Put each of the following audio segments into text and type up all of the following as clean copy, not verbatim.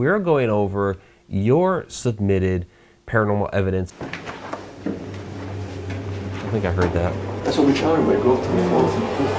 we're going over your submitted paranormal evidence. I think I heard that. That's what we try to go up to the 4th and 5th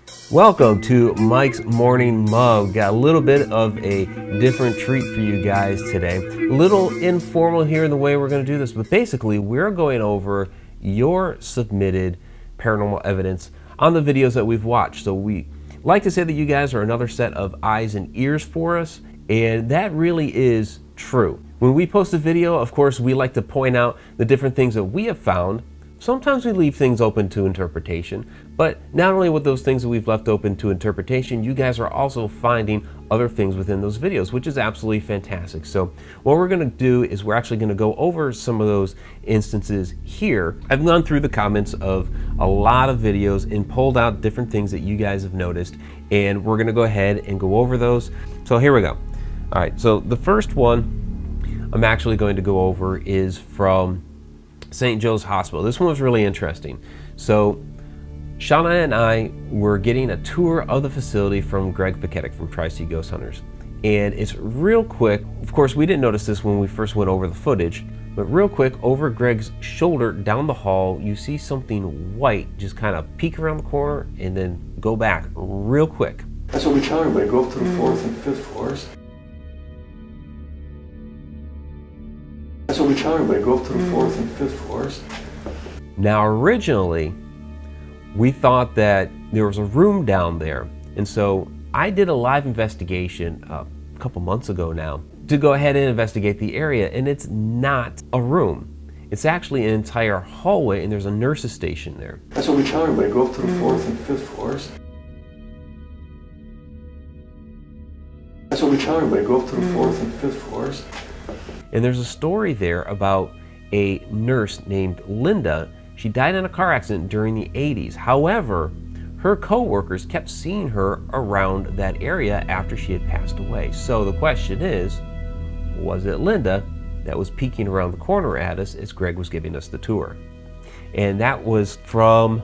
floors. Welcome to Mike's Morning Mug. Got a little bit of a different treat for you guys today. A little informal here in the way we're going to do this, but basically we're going over your submitted paranormal evidence on the videos that we've watched. So we like to say that you guys are another set of eyes and ears for us, and that really is true. When we post a video, of course, we like to point out the different things that we have found. Sometimes we leave things open to interpretation, but not only with those things that we've left open to interpretation, you guys are also finding other things within those videos, which is absolutely fantastic. So what we're going to do is we're actually going to go over some of those instances here. I've gone through the comments of a lot of videos and pulled out different things that you guys have noticed, and we're going to go ahead and go over those. So here we go. All right, so the first one I'm actually going to go over is from St. Joe's Hospital. This one was really interesting. So Shauna and I were getting a tour of the facility from Greg Paketic from Tri-C Ghost Hunters. And it's real quick. Of course, we didn't notice this when we first went over the footage, but real quick, over Greg's shoulder down the hall, you see something white just kind of peek around the corner and then go back real quick. That's what we try to go up to the 4th and 5th floors. That's what we try to go up to the 4th and 5th floors. Now originally, we thought that there was a room down there, and so I did a live investigation a couple months ago now to go ahead and investigate the area, and it's not a room. It's actually an entire hallway, and there's a nurse's station there. That's what we try to go up to the 4th and 5th floors. That's what we try to go up to the 4th and 5th floors. And there's a story there about a nurse named Linda. She died in a car accident during the 80s. However, her co-workers kept seeing her around that area after she had passed away. So the question is, was it Linda that was peeking around the corner at us as Greg was giving us the tour? And that was from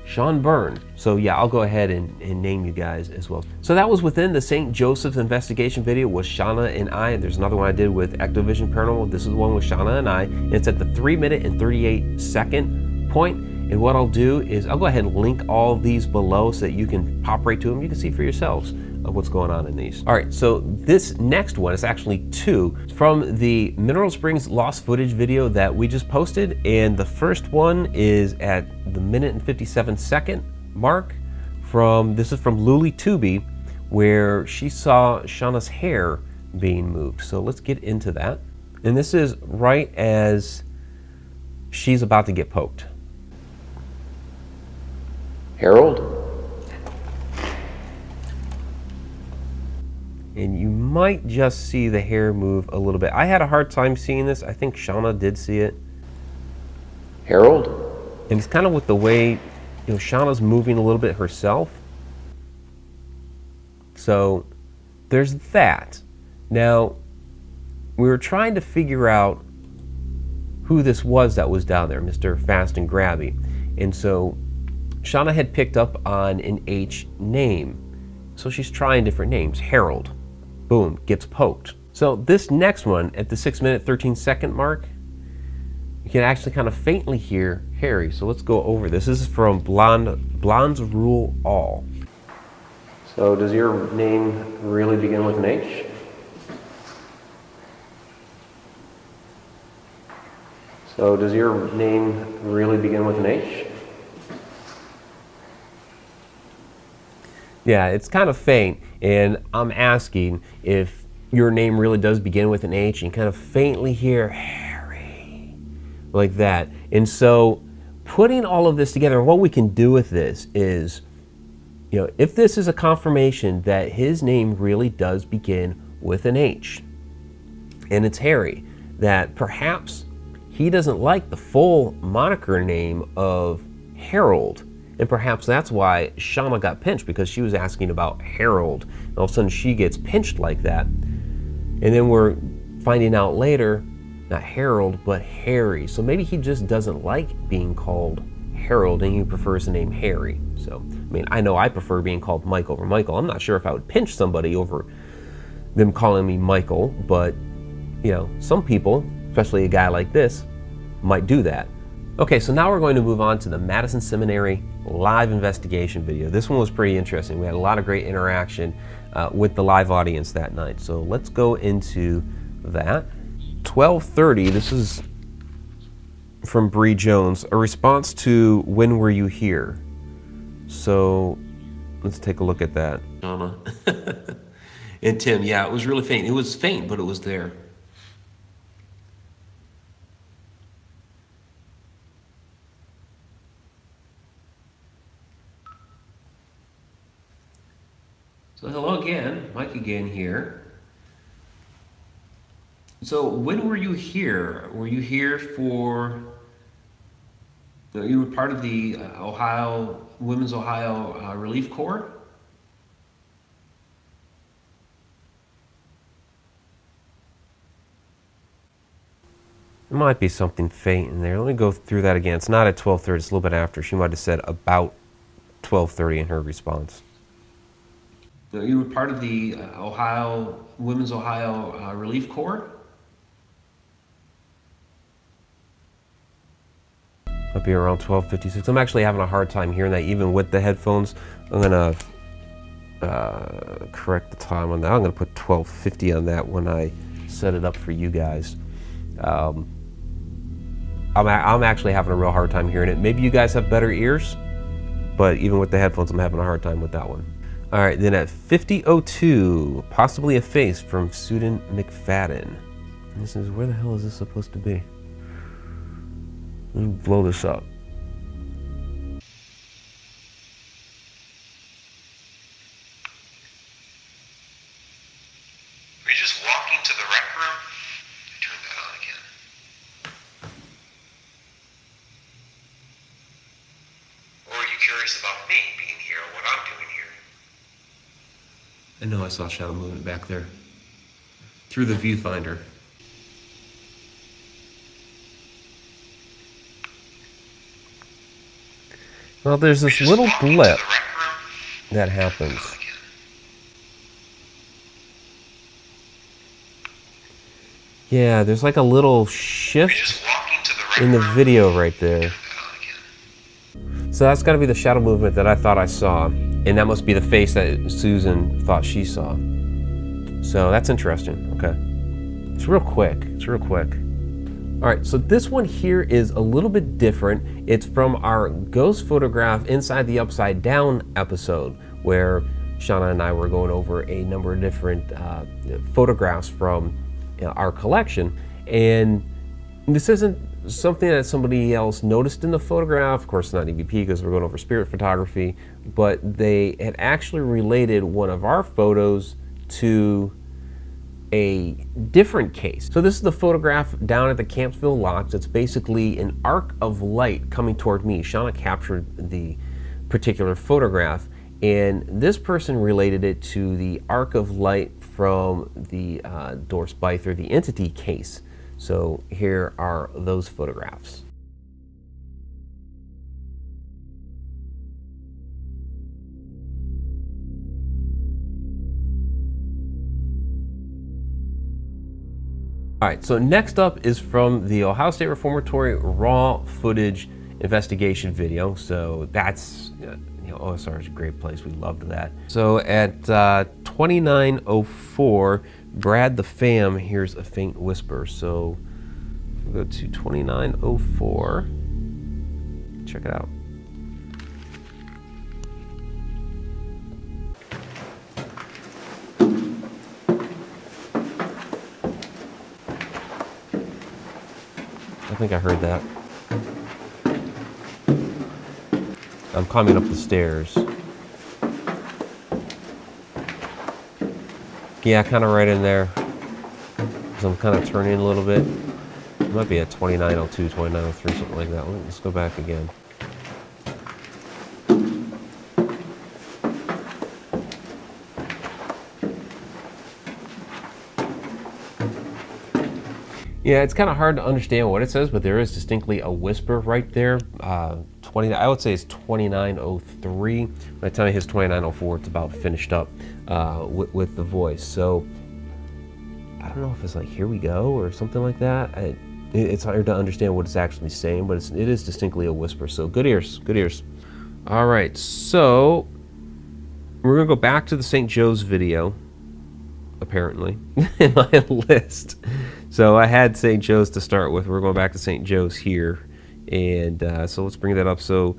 Sean Byrne. So yeah, I'll go ahead and name you guys as well. So that was within the St. Joseph's investigation video with Shauna and I. There's another one I did with Ectovision Paranormal. This is the one with Shauna and I. And it's at the 3-minute and 38-second point. And what I'll do is I'll go ahead and link all of these below so that you can pop right to them. You can see for yourselves what's going on in these. All right, so this next one is actually two from the Mineral Springs lost footage video that we just posted. And the first one is at the 1 and 57-second mark. This is from Luli Tubi, where she saw Shauna's hair being moved. So let's get into that. And this is right as she's about to get poked. Harold? And you might just see the hair move a little bit. I had a hard time seeing this. I think Shauna did see it. Harold? And it's kind of with the way, Shauna's moving a little bit herself. So there's that. Now, we were trying to figure out who this was that was down there, Mr. Fast and Grabby. And so Shauna had picked up on an H name. So she's trying different names. Harold. Boom, gets poked. So this next one at the 6-minute 13-second mark, you can actually kind of faintly hear Harry. So let's go over this. This is from Blondes Rule All. So does your name really begin with an H? So does your name really begin with an H? Yeah, it's kind of faint, and I'm asking if your name really does begin with an H, and you kind of faintly hear Harry, like that. And so putting all of this together, what we can do with this is, if this is a confirmation that his name really does begin with an H, and it's Harry, that perhaps he doesn't like the full moniker name of Harold. And perhaps that's why Shauna got pinched, because she was asking about Harold. And all of a sudden she gets pinched like that. And then we're finding out later, not Harold, but Harry. So maybe he just doesn't like being called Harold, and he prefers the name Harry. So, I mean, I know I prefer being called Mike over Michael. I'm not sure if I would pinch somebody over them calling me Michael, but, you know, some people, especially a guy like this, might do that. Okay, so now we're going to move on to the Madison Seminary live investigation video. This one was pretty interesting. We had a lot of great interaction with the live audience that night. So let's go into that. 12:30, this is from Bree Jones, a response to "When Were You Here?" So let's take a look at that. And Tim, yeah, it was really faint. It was faint, but it was there. So hello again, Mike again here. So when were you here? Were you here for, you were part of the Women's Ohio Relief Corps? There might be something faint in there. Let me go through that again. It's not at 12:30, it's a little bit after. She might have said about 12:30 in her response. You were part of the Women's Ohio Relief Corps? I'll be around 12:56. I'm actually having a hard time hearing that even with the headphones. I'm gonna correct the time on that. I'm gonna put 12:50 on that when I set it up for you guys. I'm actually having a real hard time hearing it. Maybe you guys have better ears, but even with the headphones, I'm having a hard time with that one. All right, then at 50:02, possibly a face from Susan McFadden. This is, where the hell is this supposed to be? Let me blow this up. Were you just walking to the rec room? I turned that on again. Or are you curious about me being here or what I'm doing here? I know I saw shadow movement back there through the viewfinder. Well, there's this little blip that happens. Yeah, there's like a little shift in the video right there. So that's got to be the shadow movement that I thought I saw. And that must be the face that Susan thought she saw. So that's interesting. Okay. It's real quick. It's real quick. All right, so this one here is a little bit different. It's from our ghost photograph inside the Upside Down episode, where Shauna and I were going over a number of different photographs from our collection. And this isn't something that somebody else noticed in the photograph. Of course, not EVP because we're going over spirit photography, but they had actually related one of our photos to a different case. So this is the photograph down at the Campsville Locks. It's basically an arc of light coming toward me. Shauna captured the particular photograph, and this person related it to the arc of light from the Doris Byther, the entity case. So here are those photographs. All right, so next up is from the Ohio State Reformatory raw footage investigation video. So that's, OSR is a great place. We loved that. So at 29:04, Brad the Fam hears a faint whisper. So we'll go to 29:04. Check it out. I think I heard that. I'm climbing up the stairs. Yeah, kind of right in there. So I'm kind of turning a little bit. It might be at 29:02, 29:03, something like that. Let's go back again. Yeah, it's kind of hard to understand what it says, but there is distinctly a whisper right there. 29. I would say it's 2903. By the time it hits 2904, it's about finished up with the voice. So I don't know if it's like "here we go" or something like that. It's hard to understand what it's actually saying, but it is distinctly a whisper. So good ears, good ears. All right, so we're gonna go back to the St. Joe's video, apparently, in my list. So I had St. Joe's to start with. We're going back to St. Joe's here. And so let's bring that up. So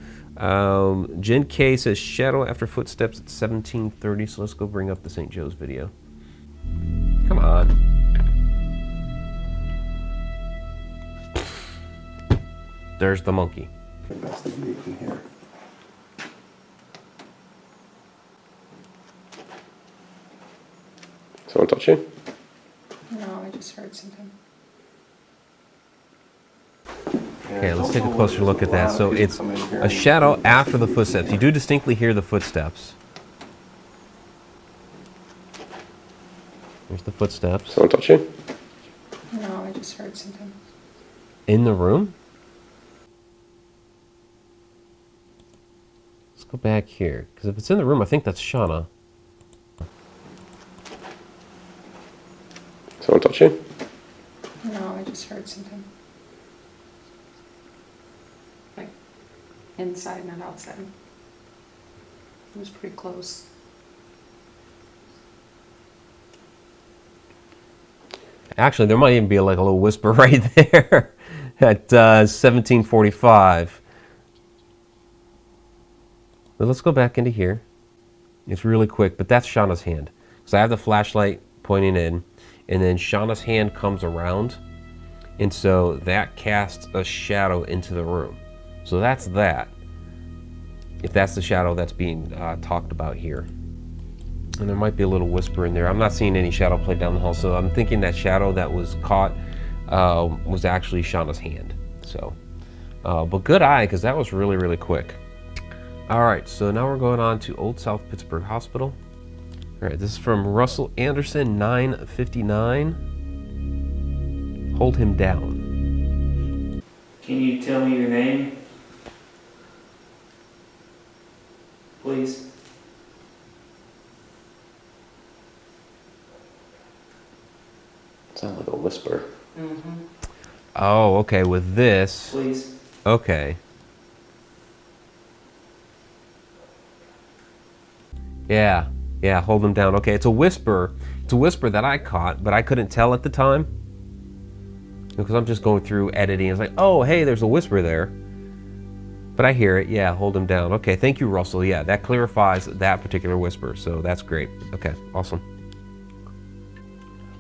Jen K says shadow after footsteps at 17:30. So let's go bring up the St. Joe's video. Come on. There's the monkey. Investigating here. Someone touch you? No, I just heard something. Okay, let's take a closer look at that. So it's a shadow after the footsteps. You do distinctly hear the footsteps. There's the footsteps. Someone touch you? No, I just heard something. In the room? Let's go back here. Because if it's in the room, I think that's Shauna. Someone touch you? No, I just heard something. Like inside, not outside. It was pretty close. Actually, there might even be like a little whisper right there at 17:45. But let's go back into here. It's really quick, but that's Shauna's hand. So I have the flashlight pointing in, and then Shauna's hand comes around, and so that casts a shadow into the room. So that's that. If that's the shadow that's being talked about here. And there might be a little whisper in there. I'm not seeing any shadow play down the hall, so I'm thinking that shadow that was caught was actually Shauna's hand. So, but good eye, because that was really, really quick. All right, so now we're going on to Old South Pittsburgh Hospital. All right, this is from Russell Anderson, 959. Hold him down. Can you tell me your name? Please. Sounds like a whisper. Mm-hmm. Oh, okay, with this. Please. Okay. Yeah, hold him down. Okay, it's a whisper. It's a whisper that I caught, but I couldn't tell at the time. Because I'm just going through editing. It's like, oh, hey, there's a whisper there. But I hear it. Yeah, hold him down. Okay, thank you, Russell. Yeah, that clarifies that particular whisper. So that's great. Okay, awesome.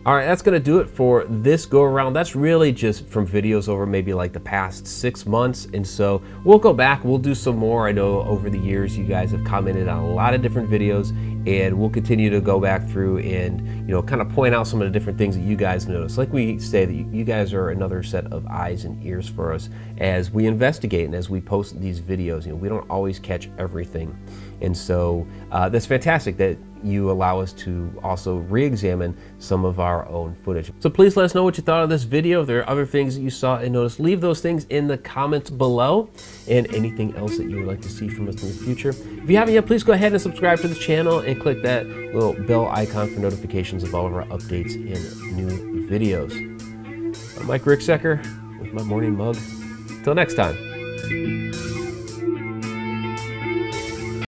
All right, that's gonna do it for this go around. That's really just from videos over maybe like the past 6 months. And so we'll go back, we'll do some more. I know over the years you guys have commented on a lot of different videos, and we'll continue to go back through and, you know, kind of point out some of the different things that you guys notice. Like we say, that you guys are another set of eyes and ears for us as we investigate and as we post these videos. You know, we don't always catch everything. And so that's fantastic that you allow us to also re-examine some of our own footage. So please let us know what you thought of this video. If there are other things that you saw and noticed, leave those things in the comments below, and anything else that you would like to see from us in the future. If you haven't yet, please go ahead and subscribe to the channel and click that little bell icon for notifications of all of our updates and new videos. I'm Mike Ricksecker with my morning mug. Till next time.